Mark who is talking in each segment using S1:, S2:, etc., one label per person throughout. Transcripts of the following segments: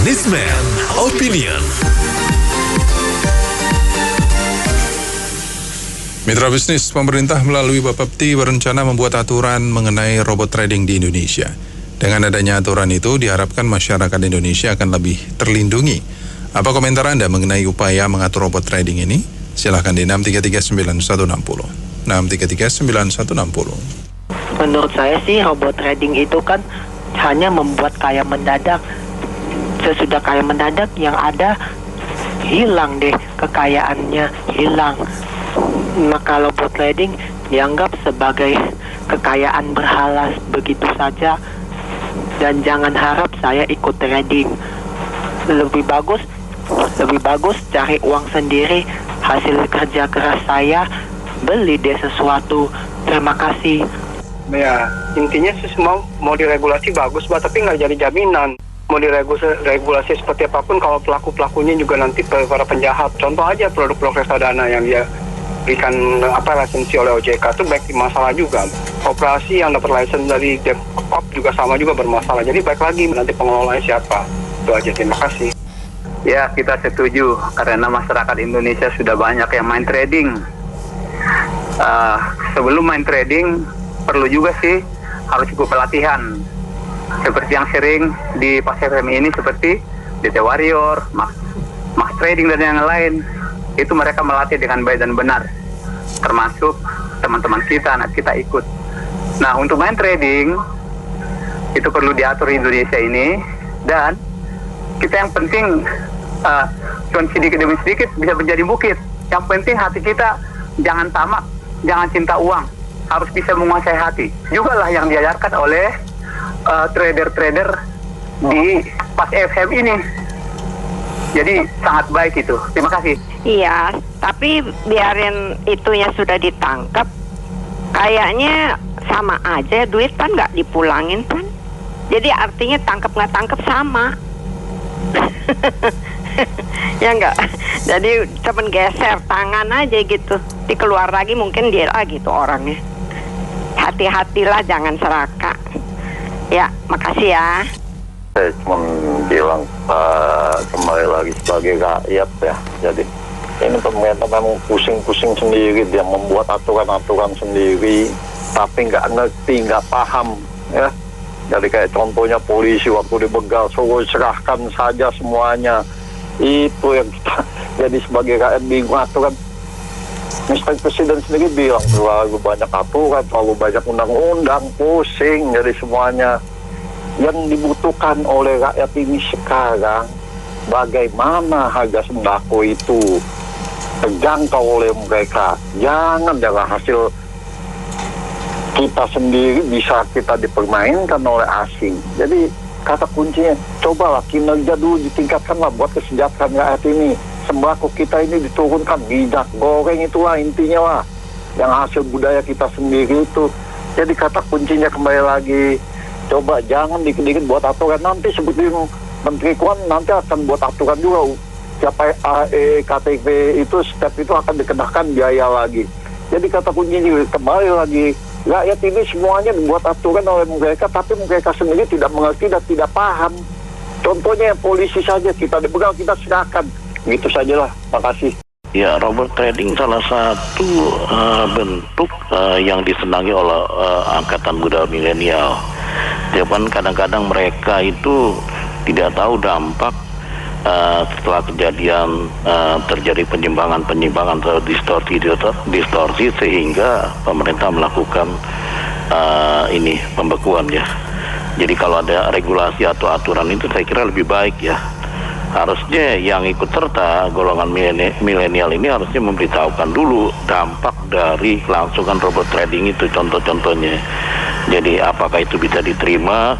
S1: Newsman Opinion. Mitra bisnis, pemerintah melalui Bapepti berencana membuat aturan mengenai robot trading di Indonesia. Dengan adanya aturan itu, diharapkan masyarakat Indonesia akan lebih terlindungi. Apa komentar Anda mengenai upaya mengatur robot trading ini? Silahkan di 6339160. 6339160.
S2: Menurut saya sih robot trading itu kan hanya membuat kaya mendadak. Sesudah kaya mendadak yang ada hilang deh, kekayaannya hilang. Maka robot trading dianggap sebagai kekayaan berhala begitu saja. Dan jangan harap saya ikut trading. Lebih bagus cari uang sendiri, hasil kerja keras saya, beli deh sesuatu. Terima kasih.
S3: Ya, intinya sih mau diregulasi bagus, tapi nggak jadi jaminan. Mau diregulasi seperti apapun, kalau pelaku-pelakunya juga nanti para penjahat. Contoh aja produk-produk reksadana yang dia berikan lisensi oleh OJK itu baik masalah juga. Operasi yang dapat lisensi dari Depkop juga sama juga bermasalah. Jadi baik lagi nanti pengelolanya siapa. Itu aja, terima kasih.
S4: Ya, kita setuju karena masyarakat Indonesia sudah banyak yang main trading. Sebelum main trading perlu juga sih harus ikut pelatihan. Seperti yang sering di Pas FM ini seperti DT Warrior, Max Trading dan yang lain. Itu mereka melatih dengan baik dan benar, termasuk teman-teman kita, anak kita ikut. Nah, untuk main trading itu perlu diatur di Indonesia ini, dan kita yang penting cuma sedikit demi sedikit bisa menjadi bukit. Yang penting hati kita jangan tamak, jangan cinta uang, harus bisa menguasai hati. Juga lah yang diajarkan oleh trader-trader di Pas FM ini. Jadi sangat baik itu. Terima kasih.
S5: Iya, tapi biarin itunya sudah ditangkap, kayaknya sama aja, duit kan nggak dipulangin kan. Jadi artinya tangkap nggak tangkap sama. Ya nggak. Jadi cuma geser tangan aja gitu, dikeluar lagi mungkin dia lagi tuh orangnya. Hati-hatilah, jangan serakah. Ya, makasih ya.
S6: Saya cuma bilang kembali lagi sebagai rakyat ya. Jadi ini pemerintah memang pusing-pusing sendiri, dia membuat aturan-aturan sendiri, tapi nggak ngerti, nggak paham ya. Jadi kayak contohnya polisi waktu dibegal, suruh serahkan saja semuanya. Itu yang kita jadi sebagai rakyat bingung aturan. Mr. Presiden sendiri bilang terlalu banyak aturan, terlalu banyak undang-undang, pusing jadi semuanya. Yang dibutuhkan oleh rakyat ini sekarang, bagaimana harga sembako itu terjangkau oleh mereka. Jangan hasil kita sendiri bisa kita dipermainkan oleh asing. Jadi kata kuncinya, cobalah kinerja dulu ditingkatkanlah buat kesejahteraan rakyat ini. Sembako kita ini diturunkan, minyak goreng itulah intinya lah. Yang hasil budaya kita sendiri itu. Jadi kata kuncinya kembali lagi, coba jangan dikit-dikit buat aturan. Nanti seperti Menteri Keuangan nanti akan buat aturan juga. Siapa KTP itu step itu akan dikenakan biaya lagi. Jadi kata kuncinya kembali lagi, rakyat ini semuanya dibuat aturan oleh mereka, tapi mereka sendiri tidak mengerti dan tidak paham. Contohnya polisi saja, kita dibegal, kita serahkan. Gitu sajalah, makasih.
S7: Ya, robot trading salah satu bentuk yang disenangi oleh angkatan muda milenial. Jadi kadang-kadang mereka itu tidak tahu dampak setelah kejadian terjadi penyimpangan atau distorsi sehingga pemerintah melakukan pembekuan ya. Jadi kalau ada regulasi atau aturan itu saya kira lebih baik ya. Harusnya yang ikut serta golongan milenial ini harusnya memberitahukan dulu dampak dari kelangsungan robot trading itu, contoh-contohnya. Jadi apakah itu bisa diterima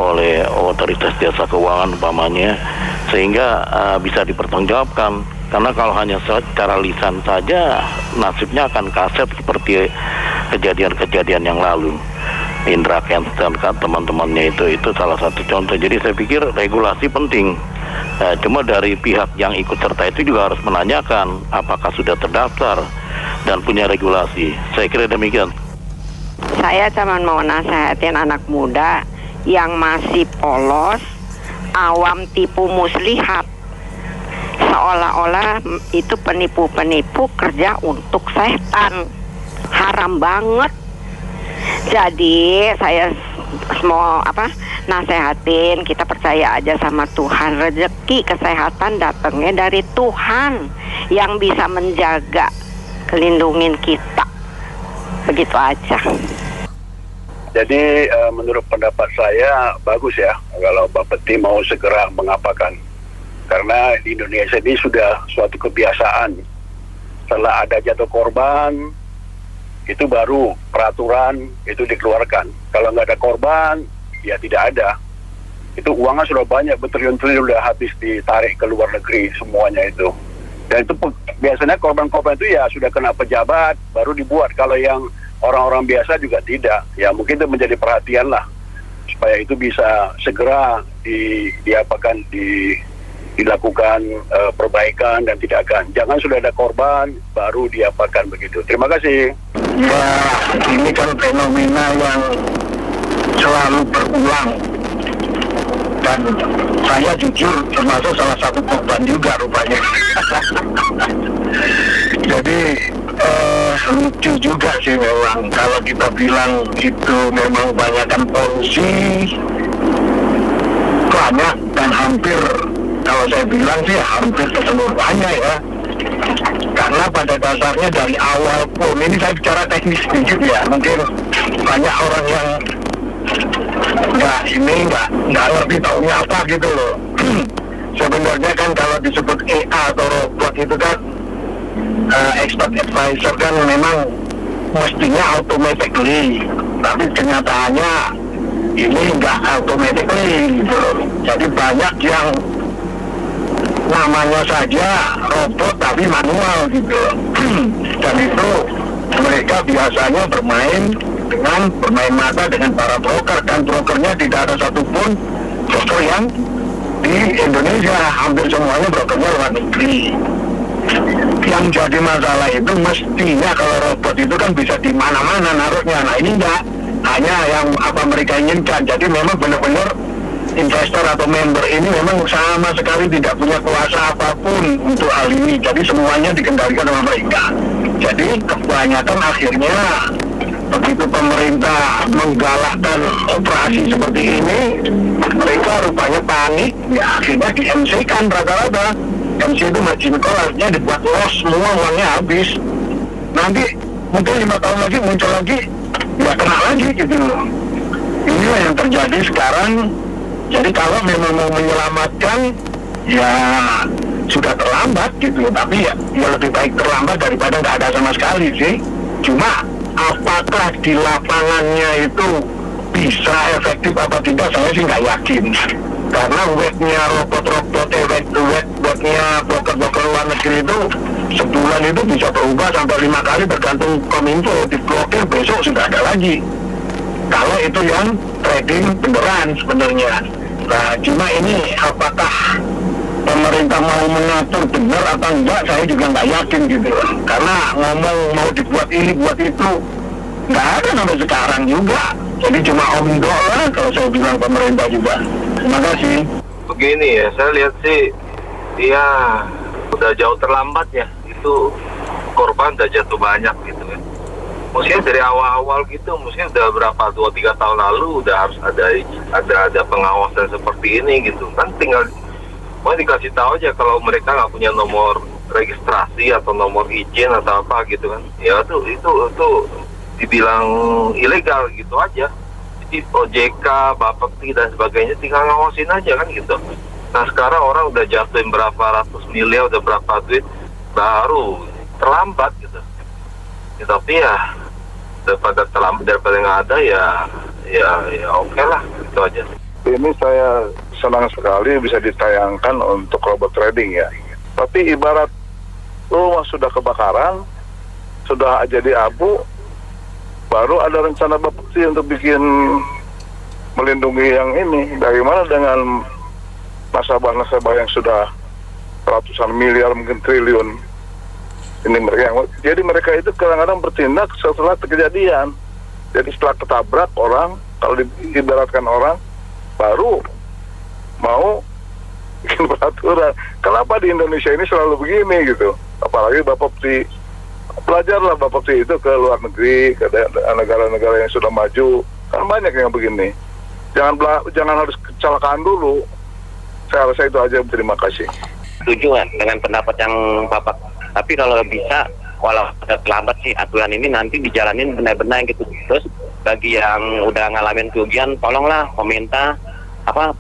S7: oleh otoritas jasa keuangan umpamanya, sehingga bisa dipertanggungjawabkan. Karena kalau hanya secara lisan saja, nasibnya akan kaset seperti kejadian-kejadian yang lalu. Indra Kents dan teman-temannya itu salah satu contoh. Jadi saya pikir regulasi penting. Cuma dari pihak yang ikut serta itu juga harus menanyakan apakah sudah terdaftar dan punya regulasi. Saya kira demikian.
S5: Saya cuma mau nasihatin anak muda yang masih polos, awam tipu muslihat. Seolah-olah itu penipu-penipu kerja untuk setan. Haram banget. Jadi saya mau nasehatin, kita percaya aja sama Tuhan. Rezeki kesehatan datangnya dari Tuhan yang bisa menjaga, kelindungin kita. Begitu aja.
S8: Jadi menurut pendapat saya bagus ya kalau Bapeti mau segera mengapakan. Karena di Indonesia ini sudah suatu kebiasaan. Setelah ada jatuh korban, itu baru peraturan itu dikeluarkan. Kalau nggak ada korban, ya tidak ada. Itu uangnya sudah banyak, bertriliun-triliun sudah habis ditarik ke luar negeri semuanya itu. Dan itu biasanya korban-korban itu ya sudah kena pejabat, baru dibuat. Kalau yang orang-orang biasa juga tidak. Ya mungkin itu menjadi perhatian lah, supaya itu bisa segera dilakukan perbaikan dan tindakan. Jangan sudah ada korban baru diapakan begitu. Terima kasih.
S6: Ya, ini kan fenomena yang selalu berulang. Dan saya jujur termasuk salah satu korban juga rupanya. Jadi lucu juga sih memang kalau kita bilang itu memang banyakkan polusi, banyak dan hampir, kalau saya bilang sih hampir keseluruhannya ya. Karena pada dasarnya dari awal pun, ini saya bicara teknis sedikit ya, mungkin banyak orang yang nggak ngerti taunya apa gitu loh. Sebenarnya kan kalau disebut EA atau robot itu kan expert advisor kan memang mestinya automatically, tapi kenyataannya ini nggak automatically gitu loh. Jadi banyak yang namanya saja robot tapi manual gitu loh. Dan itu mereka biasanya bermain mata dengan para broker, dan brokernya tidak ada satupun broker yang di Indonesia, hampir semuanya brokernya luar negeri. Yang jadi masalah itu mestinya kalau robot itu kan bisa di mana-mana naruhnya. Nah ini enggak, hanya yang apa mereka inginkan. Jadi memang benar-benar investor atau member ini memang sama sekali tidak punya kuasa apapun untuk hal ini. Jadi semuanya dikendalikan oleh mereka. Jadi kebanyakan akhirnya begitu pemerintah menggalakkan operasi seperti ini, mereka rupanya panik, ya akhirnya di MC kan rata-rata. MC itu margin call, artinya dibuat loss, semua uangnya habis. Nanti mungkin 5 tahun lagi muncul lagi, ya kena lagi gitu. Inilah yang terjadi sekarang. Jadi kalau memang mau menyelamatkan, ya sudah terlambat gitu. Tapi ya lebih baik terlambat daripada nggak ada sama sekali sih. Cuma apakah di lapangannya itu bisa efektif apa tidak, saya sih nggak yakin. Karena webnya robot-robot, webnya broker-broker luar negeri itu sebulan itu bisa berubah sampai 5 kali tergantung kominfo. Diblokir besok sudah ada lagi. Kalau itu yang trading beneran sebenarnya. Nah cuma ini apakah pemerintah mau mengatur benar apa enggak, saya juga nggak yakin gitu. Karena ngomong mau dibuat ini buat itu nggak ada sampai sekarang juga. Jadi cuma omong lah kalau saya bilang pemerintah juga. Terima kasih.
S9: Begini ya, saya lihat sih ya udah jauh terlambat ya. Itu korban udah jatuh banyak gitu kan. Mestinya dari awal-awal gitu, mestinya udah berapa 2-3 tahun lalu udah harus ada pengawasan seperti ini gitu kan. Tinggal mau dikasih tahu aja kalau mereka nggak punya nomor registrasi atau nomor izin atau apa gitu kan. Ya itu dibilang ilegal gitu aja. Jadi OJK, Bapepti dan sebagainya tinggal ngawasin aja kan gitu. Nah sekarang orang udah jatuhin berapa ratus miliar, udah berapa duit, baru terlambat gitu. Ya, tapi ya daripada terlambat daripada nggak ada ya oke lah gitu aja.
S8: Ini saya senang sekali bisa ditayangkan untuk robot trading ya. Tapi ibarat rumah sudah kebakaran, sudah jadi abu, baru ada rencana Bapepti untuk bikin melindungi yang ini. Bagaimana dengan nasabah-nasabah yang sudah ratusan miliar, mungkin triliun? Ini mereka itu kadang-kadang bertindak setelah kejadian. Jadi setelah ketabrak orang, kalau diibaratkan orang, baru mau
S10: bikin peraturan. Kenapa di Indonesia ini selalu begini gitu? Apalagi Bapepti, belajarlah Bapepti itu ke luar negeri, ke negara-negara yang sudah maju. Kan banyak yang begini. Jangan harus kecelakaan dulu. Saya rasa itu aja. Terima kasih.
S11: Setuju dengan pendapat yang Bapak. Tapi kalau bisa, walau terlambat sih aturan ini nanti dijalanin benar-benar gitu. Terus bagi yang udah ngalamin kerugian, tolonglah pemerintah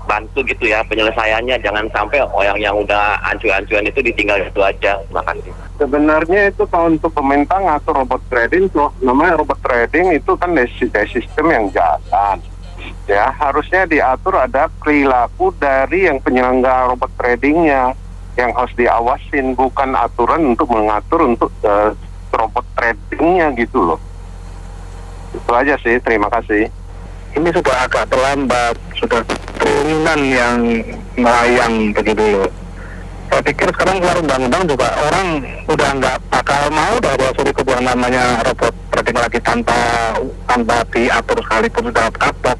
S11: bantu gitu ya penyelesaiannya. Jangan sampai orang yang udah ancur-ancuran itu ditinggal itu aja. Terima kasih.
S12: Sebenarnya itu kalau untuk pemerintah ngatur robot trading, namanya robot trading itu kan dari sistem yang jalan. Ya, harusnya diatur ada perilaku dari yang penyelenggara robot tradingnya yang harus diawasin, bukan aturan untuk mengatur untuk robot tradingnya gitu loh. Itu aja sih, terima kasih.
S13: Ini sudah agak terlambat, sudah triliunan yang melayang begitu loh. Saya pikir sekarang keluar undang-undang juga orang udah nggak bakal mau bahwa suruh kebuang namanya robot trading lagi tanpa diatur sekalipun sudah kapok.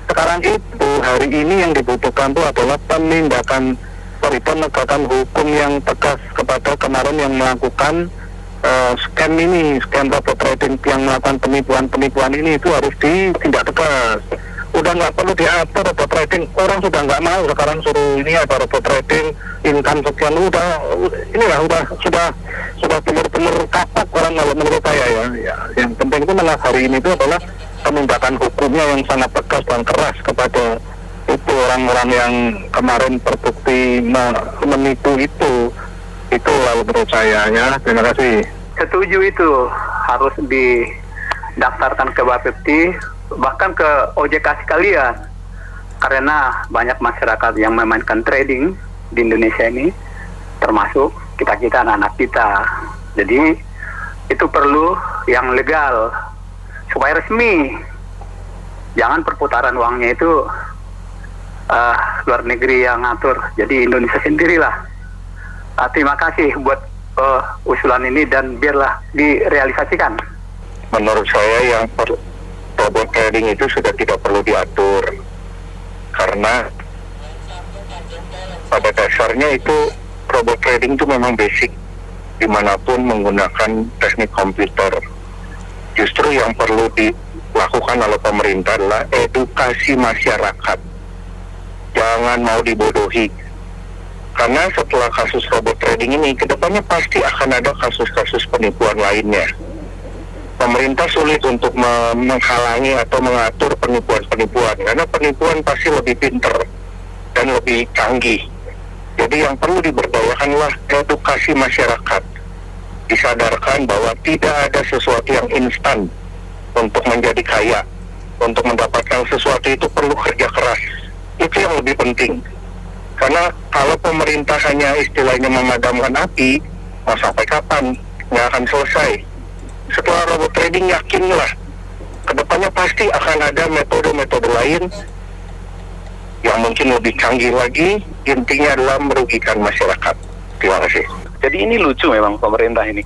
S13: Sekarang itu hari ini yang dibutuhkan itu adalah penindakan penegakan hukum yang tegas kepada kemarin yang melakukan scam robot trading, yang melakukan penipuan ini itu harus ditindak tegas. Udah nggak perlu diatur robot trading, orang sudah nggak mau sekarang suruh ini ada robot trading income sekian, sudah benar-benar kapok orang kalau menurut saya ya. Yang penting itu malah hari ini itu adalah penindakan hukumnya yang sangat tegas dan keras kepada itu orang-orang yang kemarin terbukti menipu itu lalu menurut saya ya. Terima kasih.
S4: Setuju, itu harus didaftarkan ke Bapepti, bahkan ke OJK sekalian, karena banyak masyarakat yang memainkan trading di Indonesia ini, termasuk kita anak-anak kita. Jadi itu perlu yang legal supaya resmi, jangan perputaran uangnya itu luar negeri yang ngatur, jadi Indonesia sendirilah. Terima kasih buat usulan ini dan biarlah direalisasikan.
S13: Menurut saya yang robot trading itu sudah tidak perlu diatur, karena pada dasarnya itu robot trading itu memang basic dimanapun menggunakan teknik komputer. Justru yang perlu dilakukan oleh pemerintah adalah edukasi masyarakat. Jangan mau dibodohi. Karena setelah kasus robot trading ini, kedepannya pasti akan ada kasus-kasus penipuan lainnya. Pemerintah sulit untuk menghalangi atau mengatur penipuan-penipuan, karena penipuan pasti lebih pinter dan lebih canggih. Jadi yang perlu diberdayakanlah edukasi masyarakat. Disadarkan bahwa tidak ada sesuatu yang instan untuk menjadi kaya. Untuk mendapatkan sesuatu itu perlu kerja keras. Itu yang lebih penting. Karena kalau pemerintah hanya istilahnya memadamkan api, mau sampai kapan? Nggak akan selesai. Setelah robot trading, yakinlah kedepannya pasti akan ada metode-metode lain yang mungkin lebih canggih lagi. Intinya adalah merugikan masyarakat. Terima kasih.
S8: Jadi ini lucu memang pemerintah ini.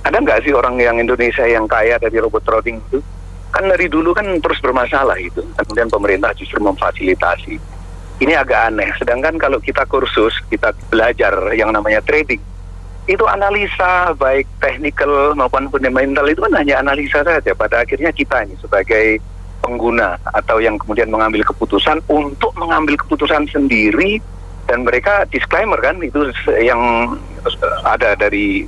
S8: Ada nggak sih orang yang Indonesia yang kaya dari robot trading itu? Kan dari dulu kan terus bermasalah itu. Kemudian pemerintah justru memfasilitasi. Ini agak aneh. Sedangkan kalau kita kursus, kita belajar yang namanya trading, itu analisa baik technical maupun fundamental itu kan hanya analisa saja. Pada akhirnya kita ini sebagai pengguna atau yang kemudian mengambil keputusan untuk mengambil keputusan sendiri, dan mereka disclaimer kan itu yang ada dari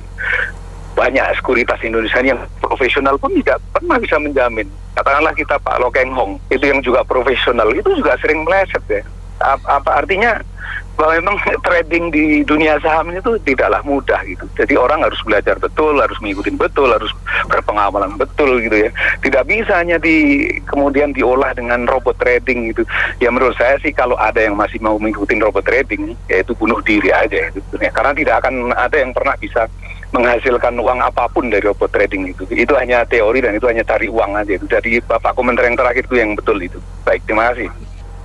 S8: banyak sekuritas Indonesia yang profesional pun tidak pernah bisa menjamin. Katakanlah kita Pak Lo Keng Hong, itu yang juga profesional, itu juga sering meleset ya. Apa artinya bahwa memang trading di dunia saham itu tidaklah mudah gitu. Jadi orang harus belajar betul, harus mengikuti betul, harus berpengalaman betul gitu ya. Tidak bisa hanya kemudian diolah dengan robot trading gitu. Ya menurut saya sih kalau ada yang masih mau mengikuti robot trading, yaitu bunuh diri aja gitu. Karena tidak akan ada yang pernah bisa menghasilkan uang apapun dari robot trading itu. Itu hanya teori dan itu hanya cari uang aja itu. Jadi Bapak komentar yang terakhir itu yang betul itu. Baik, terima kasih.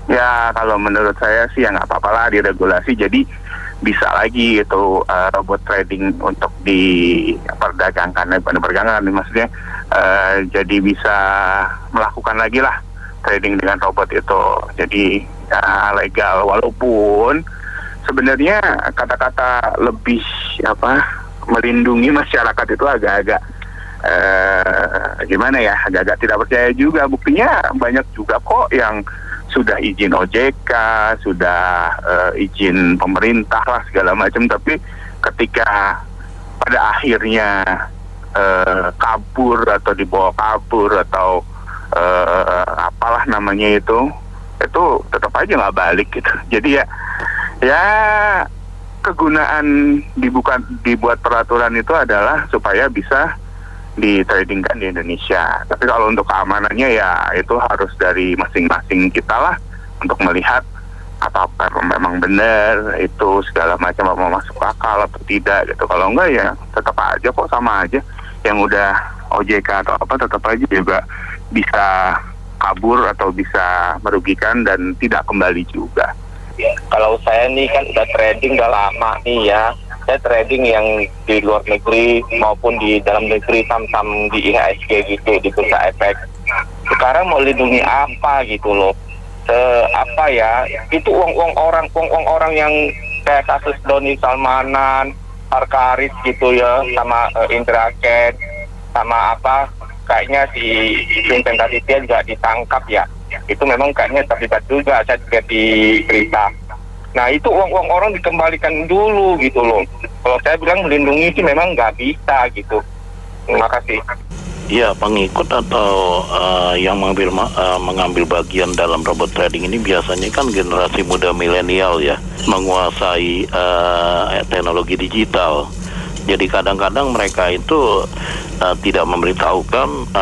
S12: Ya kalau menurut saya sih ya nggak apa-apa lah diregulasi, jadi bisa lagi itu robot trading untuk diperdagangkan, maksudnya jadi bisa melakukan lagi lah trading dengan robot itu, jadi legal. Walaupun sebenarnya kata-kata lebih melindungi masyarakat itu agak-agak gimana ya, agak-agak tidak percaya juga. Buktinya banyak juga kok yang sudah izin OJK, sudah izin pemerintah lah segala macam, tapi ketika pada akhirnya kabur atau dibawa kabur atau apalah namanya itu tetap aja nggak balik gitu. Jadi ya kegunaan dibuat peraturan itu adalah supaya bisa ditradingkan di Indonesia. Tapi kalau untuk keamanannya ya itu harus dari masing-masing kita lah untuk melihat apa memang benar itu segala macam, mau masuk akal atau tidak gitu. Kalau enggak ya tetap aja kok, sama aja. Yang udah OJK atau apa tetap aja juga bisa kabur atau bisa merugikan dan tidak kembali juga.
S11: Kalau saya nih kan udah trading udah lama nih ya. Saya trading yang di luar negeri maupun di dalam negeri, saham-saham di IHSG gitu, di bursa efek. Sekarang mau lindungi apa gitu loh? Apa ya? Itu uang orang yang kayak kasus Doni Salmanan, Harkaris gitu ya, sama Indra Kent, sama kayaknya si Vincent Aditya juga ditangkap ya. Itu memang kayaknya terlibat juga, saya juga di berita. Nah itu uang orang dikembalikan dulu gitu loh. Kalau saya bilang melindungi sih memang nggak bisa gitu. Terima kasih.
S7: Ya, pengikut atau yang mengambil bagian dalam robot trading ini biasanya kan generasi muda milenial ya, menguasai teknologi digital. Jadi kadang-kadang mereka itu tidak memberitahukan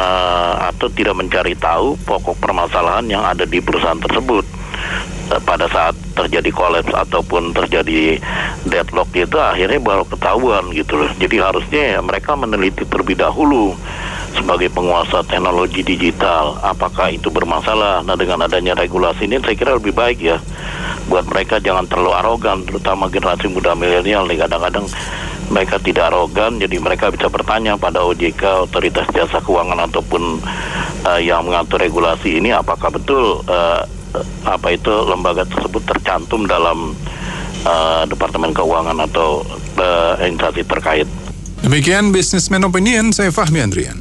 S7: atau tidak mencari tahu pokok permasalahan yang ada di perusahaan tersebut. Pada saat terjadi kolaps ataupun terjadi deadlock itu akhirnya baru ketahuan gitu loh. Jadi harusnya mereka meneliti terlebih dahulu sebagai penguasa teknologi digital apakah itu bermasalah. Nah dengan adanya regulasi ini saya kira lebih baik ya buat mereka, jangan terlalu arogan, terutama generasi muda milenial nih. Kadang-kadang mereka tidak arogan, jadi mereka bisa bertanya pada OJK, Otoritas Jasa Keuangan ataupun yang mengatur regulasi ini apakah betul lembaga tersebut tercantum dalam Departemen Keuangan atau instansi terkait.
S1: Demikian Businessman Opinion, saya Fahmi Andrian.